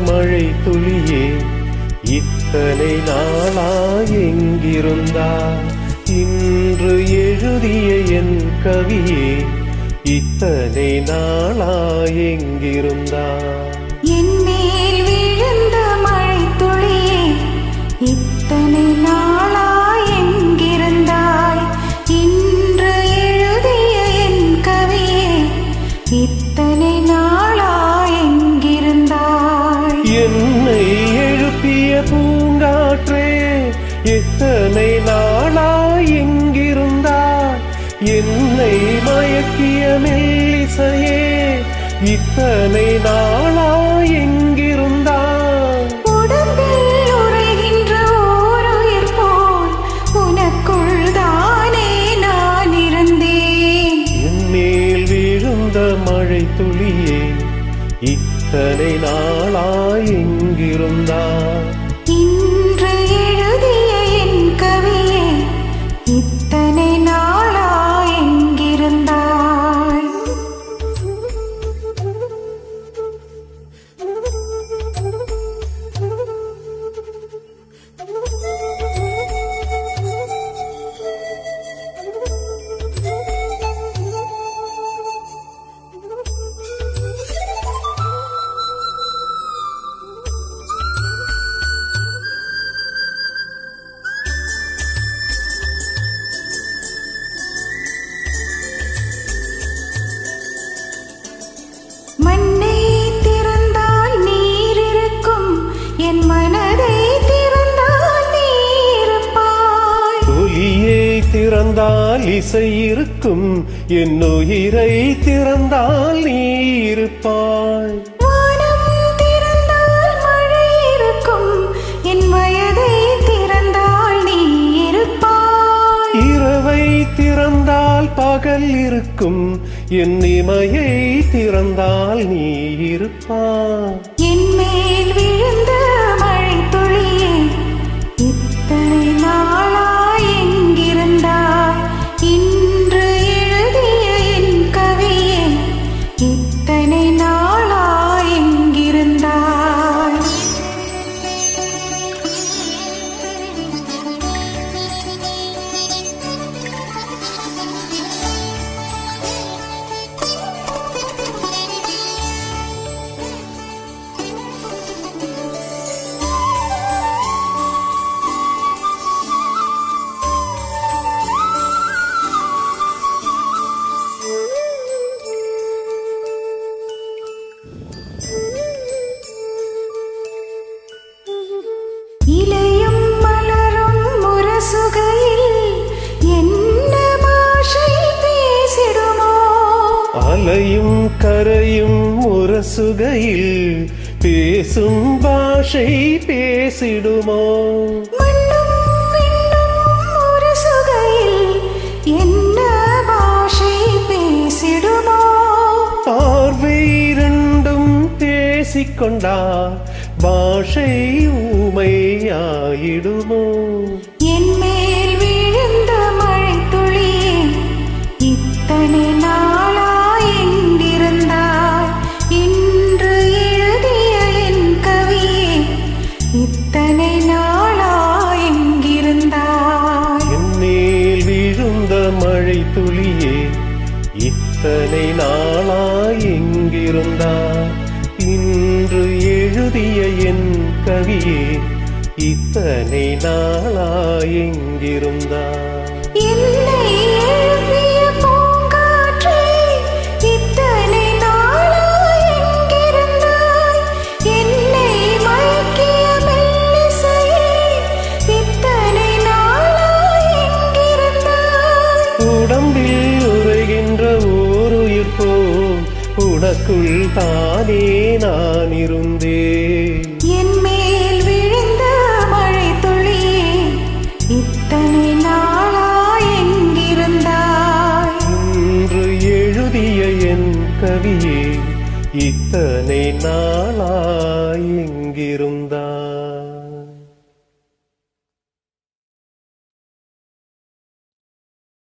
மழை துளியே இத்தனை நாளாய் எங்கிருந்தாய்? இன்று எழுதிய என் கவியே இத்தனை நாளாய் எங்கிருந்தாய்? என் மேல் விழுந்த மழை துளியே இத்தனை நாளாய் எங்கிருந்தாய்? இன்று எழுதிய என் கவியே இத்தனை நாளாய் எங்கிருந்தாய்? என்னை எழுப்பிய பூங்காற்றே எத்தனை நாளாய் எங்கிருந்தாய்? என்னை மயக்கிய மெல்லிசையே இத்தனை நாளாய் எங்கிருந்தாய்? உடம்பில் உறைகின்ற ஓருயிர் போல் உனக்குள் தானே நான் இருந்தேன். என் மேல் விழுந்த மழை துளியே இத்தனை நாளாய் எங்கிருந்தாய்? இன்று எழுதிய என் கவியே இத்தனை நாளாய் எங்கிருந்தாய்? மண்ணை திறந்தால் நீர் இருக்கும், என் மனதை திறந்தால் நீ இருப்பாய். ஒலியை திறந்தால் இசை இருக்கும், என் உயிரை திறந்தால் நீ இருப்பாய். வானம் திறந்தால் மழை இருக்கும், என் வயதை திறந்தால் நீ இருப்பாய். இரவை திறந்தால் பகல் இருக்கும், என் இமையை திறந்தால் நீ இருப்பாய். என் மேல் விழுந்த மழை துளியே இத்தனை நாளாய் எங்கிருந்தாய்? இன்று எழுதிய என் கவியே இத்தனை நாளாய் எங்கிருந்தாய்? இலையும் மலரும் முரசுகையில் என்ன பாஷை பேசிடுமோ? அலையும் கரையும் முரசுகையில் பேசும் பாஷை பேசிடுமோ? மண்ணும் விண்ணும் முரசுகையில் என்ன பாஷை பேசிடுமோ? பார்வை இரண்டும் பேசிக்கொண்டா பாஷை ஊமையாயிடுமோ? என் மேல் விழுந்த மழை துளியே இத்தனை நாளாய் எங்கிருந்தாய்? இன்று எழுதிய என் கவியே இத்தனை நாளாய் எங்கிருந்தாய்? என் மேல் விழுந்த மழை துளியே இத்தனை நாளாய் எங்கிருந்தாய்? இன்று எழுதிய என் கவியே இத்தனை நாளாய் எங்கிருந்தாய்? என்னை எழுப்பிய பூங்காற்றே இத்தனை நாளாய் எங்கிருந்தாய்? என்னை மயக்கிய மெல்லிசையே இத்தனை நாளாய் எங்கிருந்தாய்? உடம்பில் உறைகின்ற ஓருயிர் போல் உனக்குள் தானே நான் இருந்தேன்.